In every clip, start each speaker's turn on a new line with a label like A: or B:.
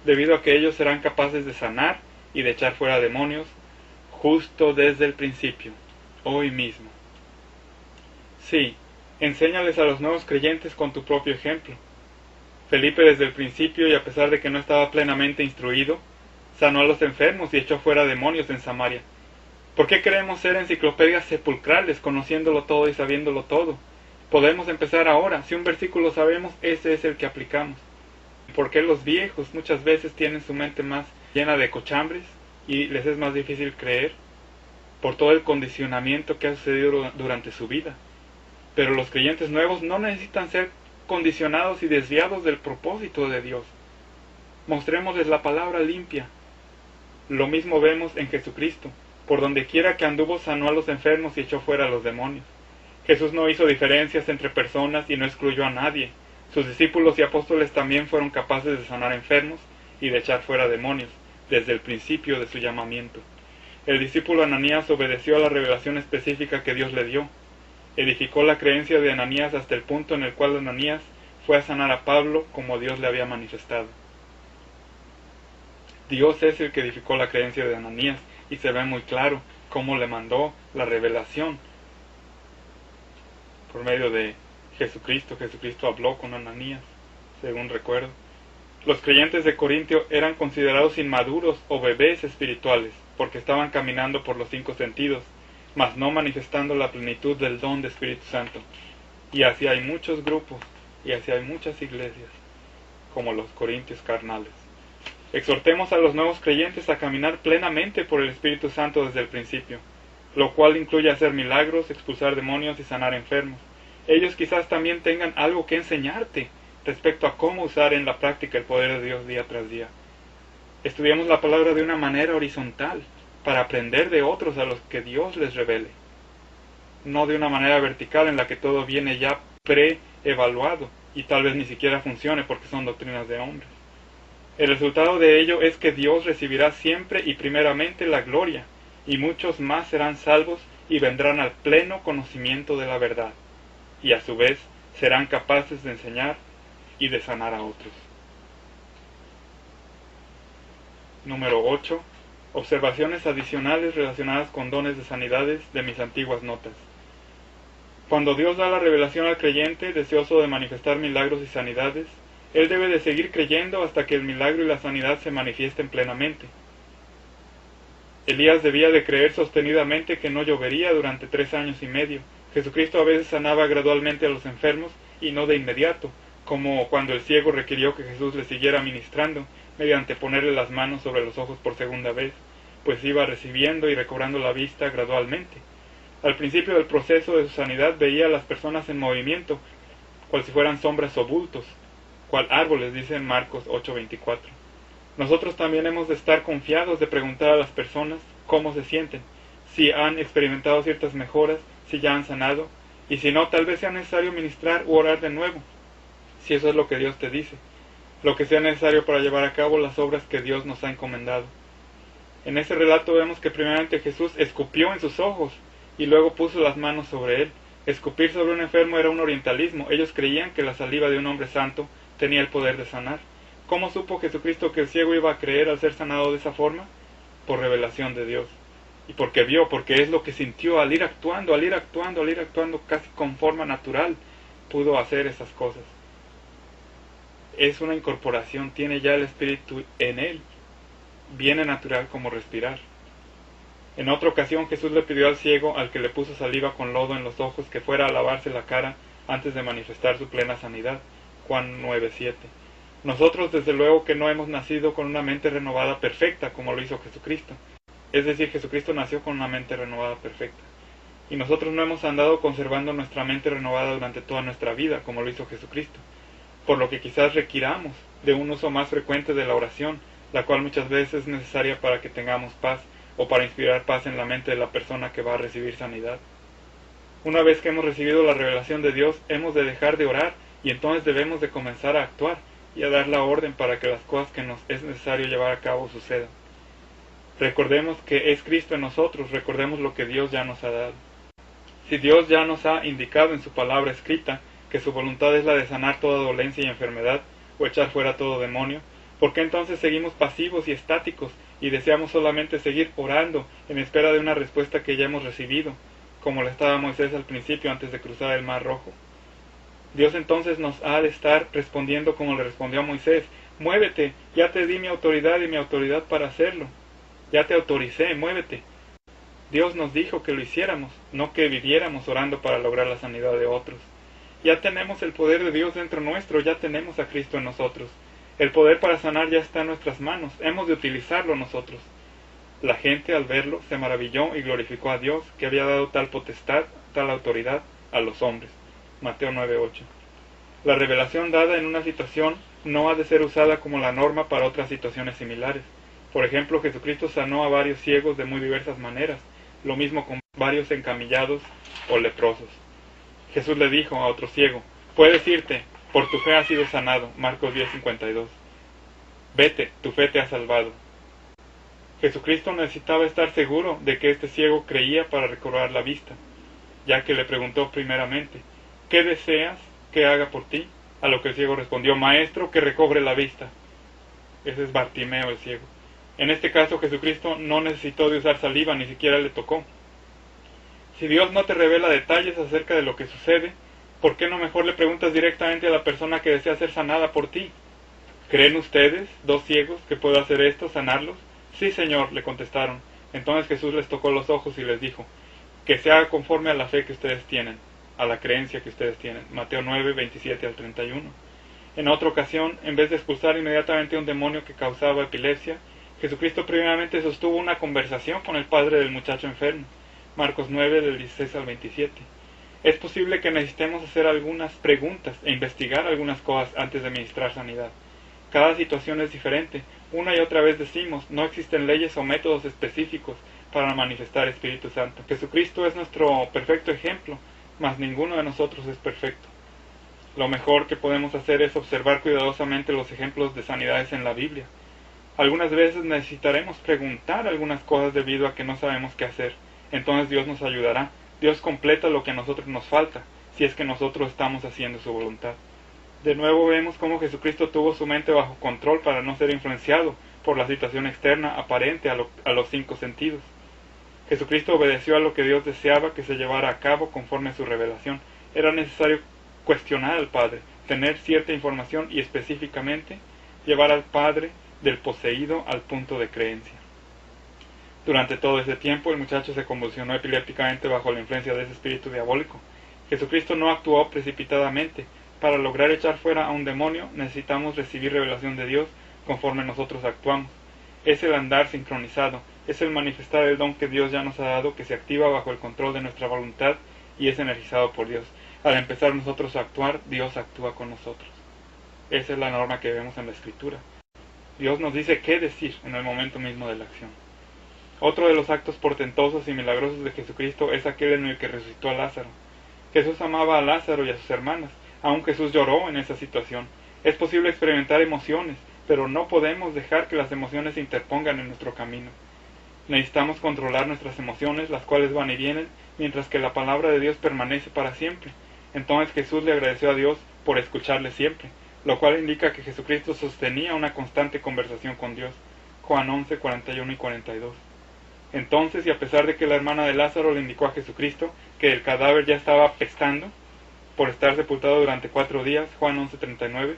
A: debido a que ellos serán capaces de sanar y de echar fuera demonios justo desde el principio, hoy mismo. Sí, enséñales a los nuevos creyentes con tu propio ejemplo. Felipe desde el principio, y a pesar de que no estaba plenamente instruido, sanó a los enfermos y echó fuera demonios en Samaria. ¿Por qué queremos ser enciclopedias sepulcrales, conociéndolo todo y sabiéndolo todo? Podemos empezar ahora. Si un versículo sabemos, ese es el que aplicamos. ¿Por qué los viejos muchas veces tienen su mente más llena de cochambres y les es más difícil creer? Por todo el condicionamiento que ha sucedido durante su vida. Pero los creyentes nuevos no necesitan ser condicionados y desviados del propósito de Dios. Mostrémosles la palabra limpia. Lo mismo vemos en Jesucristo. Por donde quiera que anduvo, sanó a los enfermos y echó fuera a los demonios. Jesús no hizo diferencias entre personas y no excluyó a nadie. Sus discípulos y apóstoles también fueron capaces de sanar enfermos y de echar fuera demonios, desde el principio de su llamamiento. El discípulo Ananías obedeció a la revelación específica que Dios le dio. Edificó la creencia de Ananías hasta el punto en el cual Ananías fue a sanar a Pablo como Dios le había manifestado. Dios es el que edificó la creencia de Ananías, y se ve muy claro cómo le mandó la revelación por medio de Jesucristo. Jesucristo habló con Ananías, según recuerdo. Los creyentes de Corintio eran considerados inmaduros o bebés espirituales, porque estaban caminando por los 5 sentidos, mas no manifestando la plenitud del don de Espíritu Santo. Y así hay muchos grupos, y así hay muchas iglesias, como los corintios carnales. Exhortemos a los nuevos creyentes a caminar plenamente por el Espíritu Santo desde el principio, lo cual incluye hacer milagros, expulsar demonios y sanar enfermos. Ellos quizás también tengan algo que enseñarte respecto a cómo usar en la práctica el poder de Dios día tras día. Estudiemos la palabra de una manera horizontal, para aprender de otros a los que Dios les revele, no de una manera vertical en la que todo viene ya pre-evaluado y tal vez ni siquiera funcione porque son doctrinas de hombres. El resultado de ello es que Dios recibirá siempre y primeramente la gloria, y muchos más serán salvos y vendrán al pleno conocimiento de la verdad, y a su vez serán capaces de enseñar y de sanar a otros. Número 8. Observaciones adicionales relacionadas con dones de sanidades de mis antiguas notas. Cuando Dios da la revelación al creyente, deseoso de manifestar milagros y sanidades, él debe de seguir creyendo hasta que el milagro y la sanidad se manifiesten plenamente. Elías debía de creer sostenidamente que no llovería durante 3 años y medio. Jesucristo a veces sanaba gradualmente a los enfermos y no de inmediato, como cuando el ciego requirió que Jesús le siguiera ministrando, mediante ponerle las manos sobre los ojos por segunda vez, pues iba recibiendo y recobrando la vista gradualmente. Al principio del proceso de su sanidad veía a las personas en movimiento, cual si fueran sombras o bultos, cual árboles, dice en Marcos 8:24. Nosotros también hemos de estar confiados de preguntar a las personas cómo se sienten, si han experimentado ciertas mejoras, si ya han sanado, y si no, tal vez sea necesario ministrar u orar de nuevo, si eso es lo que Dios te dice, lo que sea necesario para llevar a cabo las obras que Dios nos ha encomendado. En ese relato vemos que primeramente Jesús escupió en sus ojos y luego puso las manos sobre él. Escupir sobre un enfermo era un orientalismo. Ellos creían que la saliva de un hombre santo tenía el poder de sanar. ¿Cómo supo Jesucristo que el ciego iba a creer al ser sanado de esa forma? Por revelación de Dios. Y porque vio, porque es lo que sintió al ir actuando, casi con forma natural, pudo hacer esas cosas. Es una incorporación, tiene ya el Espíritu en él. Viene natural como respirar. En otra ocasión Jesús le pidió al ciego, al que le puso saliva con lodo en los ojos, que fuera a lavarse la cara antes de manifestar su plena sanidad. Juan 9:7. Nosotros desde luego que no hemos nacido con una mente renovada perfecta como lo hizo Jesucristo. Es decir, Jesucristo nació con una mente renovada perfecta. Y nosotros no hemos andado conservando nuestra mente renovada durante toda nuestra vida como lo hizo Jesucristo. Por lo que quizás requiramos de un uso más frecuente de la oración, la cual muchas veces es necesaria para que tengamos paz o para inspirar paz en la mente de la persona que va a recibir sanidad. Una vez que hemos recibido la revelación de Dios, hemos de dejar de orar y entonces debemos de comenzar a actuar y a dar la orden para que las cosas que nos es necesario llevar a cabo sucedan. Recordemos que es Cristo en nosotros, recordemos lo que Dios ya nos ha dado. Si Dios ya nos ha indicado en su palabra escrita que su voluntad es la de sanar toda dolencia y enfermedad o echar fuera todo demonio, ¿Por qué entonces seguimos pasivos y estáticos y deseamos solamente seguir orando en espera de una respuesta que ya hemos recibido, como le estaba Moisés al principio antes de cruzar el Mar Rojo? Dios entonces nos ha de estar respondiendo como le respondió a Moisés: muévete, ya te di mi autoridad y mi autoridad para hacerlo. Ya te autoricé, muévete. Dios nos dijo que lo hiciéramos, no que viviéramos orando para lograr la sanidad de otros. Ya tenemos el poder de Dios dentro nuestro, ya tenemos a Cristo en nosotros. El poder para sanar ya está en nuestras manos, hemos de utilizarlo nosotros. La gente al verlo se maravilló y glorificó a Dios, que había dado tal potestad, tal autoridad a los hombres. Mateo 9:8. La revelación dada en una situación no ha de ser usada como la norma para otras situaciones similares. Por ejemplo, Jesucristo sanó a varios ciegos de muy diversas maneras, lo mismo con varios encamillados o leprosos. Jesús le dijo a otro ciego: puedes irte, por tu fe has sido sanado. Marcos 10:52. Vete, tu fe te ha salvado. Jesucristo necesitaba estar seguro de que este ciego creía para recobrar la vista, ya que le preguntó primeramente: ¿qué deseas que haga por ti? A lo que el ciego respondió: Maestro, que recobre la vista. Ese es Bartimeo el ciego. En este caso Jesucristo no necesitó de usar saliva, ni siquiera le tocó. Si Dios no te revela detalles acerca de lo que sucede, ¿por qué no mejor le preguntas directamente a la persona que desea ser sanada por ti? ¿Creen ustedes, dos ciegos, que puedo hacer esto, sanarlos? Sí, Señor, le contestaron. Entonces Jesús les tocó los ojos y les dijo: que se haga conforme a la fe que ustedes tienen, a la creencia que ustedes tienen. Mateo 9:27-31. En otra ocasión, en vez de expulsar inmediatamente a un demonio que causaba epilepsia, Jesucristo primeramente sostuvo una conversación con el padre del muchacho enfermo. Marcos 9:16-27. Es posible que necesitemos hacer algunas preguntas e investigar algunas cosas antes de ministrar sanidad. Cada situación es diferente. Una y otra vez decimos: no existen leyes o métodos específicos para manifestar Espíritu Santo. Jesucristo es nuestro perfecto ejemplo, mas ninguno de nosotros es perfecto. Lo mejor que podemos hacer es observar cuidadosamente los ejemplos de sanidades en la Biblia. Algunas veces necesitaremos preguntar algunas cosas debido a que no sabemos qué hacer. Entonces Dios nos ayudará. Dios completa lo que a nosotros nos falta, si es que nosotros estamos haciendo su voluntad. De nuevo vemos cómo Jesucristo tuvo su mente bajo control para no ser influenciado por la situación externa aparente a los cinco sentidos. Jesucristo obedeció a lo que Dios deseaba que se llevara a cabo conforme a su revelación. Era necesario cuestionar al Padre, tener cierta información y específicamente llevar al Padre del poseído al punto de creencia. Durante todo ese tiempo el muchacho se convulsionó epilépticamente bajo la influencia de ese espíritu diabólico. Jesucristo no actuó precipitadamente. Para lograr echar fuera a un demonio necesitamos recibir revelación de Dios conforme nosotros actuamos. Es el andar sincronizado, es el manifestar el don que Dios ya nos ha dado, que se activa bajo el control de nuestra voluntad y es energizado por Dios. Al empezar nosotros a actuar, Dios actúa con nosotros. Esa es la norma que vemos en la Escritura. Dios nos dice qué decir en el momento mismo de la acción. Otro de los actos portentosos y milagrosos de Jesucristo es aquel en el que resucitó a Lázaro. Jesús amaba a Lázaro y a sus hermanas. Aún Jesús lloró en esa situación. Es posible experimentar emociones, pero no podemos dejar que las emociones se interpongan en nuestro camino. Necesitamos controlar nuestras emociones, las cuales van y vienen, mientras que la palabra de Dios permanece para siempre. Entonces Jesús le agradeció a Dios por escucharle siempre, lo cual indica que Jesucristo sostenía una constante conversación con Dios. Juan 11, 41 y 42. Entonces, y a pesar de que la hermana de Lázaro le indicó a Jesucristo que el cadáver ya estaba apestando por estar sepultado durante 4 días, Juan 11:39,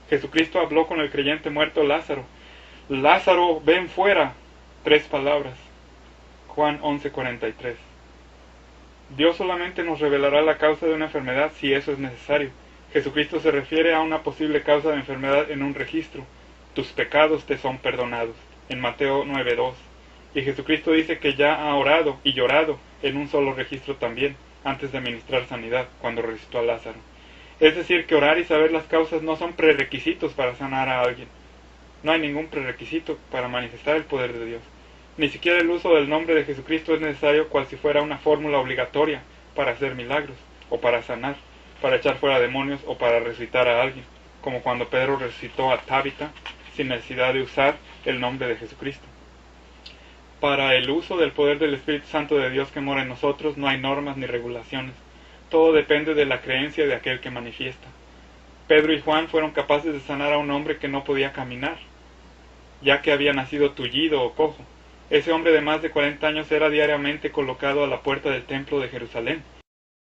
A: Jesucristo habló con el creyente muerto Lázaro. Lázaro, ven fuera. 3 palabras. Juan 11:43. Dios solamente nos revelará la causa de una enfermedad si eso es necesario. Jesucristo se refiere a una posible causa de enfermedad en un registro. Tus pecados te son perdonados, en Mateo 9:2. Y Jesucristo dice que ya ha orado y llorado en un solo registro también, antes de ministrar sanidad, cuando resucitó a Lázaro. Es decir, que orar y saber las causas no son prerequisitos para sanar a alguien. No hay ningún prerequisito para manifestar el poder de Dios. Ni siquiera el uso del nombre de Jesucristo es necesario cual si fuera una fórmula obligatoria para hacer milagros, o para sanar, para echar fuera demonios o para resucitar a alguien, como cuando Pedro resucitó a Tabita sin necesidad de usar el nombre de Jesucristo. Para el uso del poder del Espíritu Santo de Dios que mora en nosotros no hay normas ni regulaciones. Todo depende de la creencia de aquel que manifiesta. Pedro y Juan fueron capaces de sanar a un hombre que no podía caminar. ya que había nacido tullido o cojo. Ese hombre de más de 40 años era diariamente colocado a la puerta del templo de Jerusalén,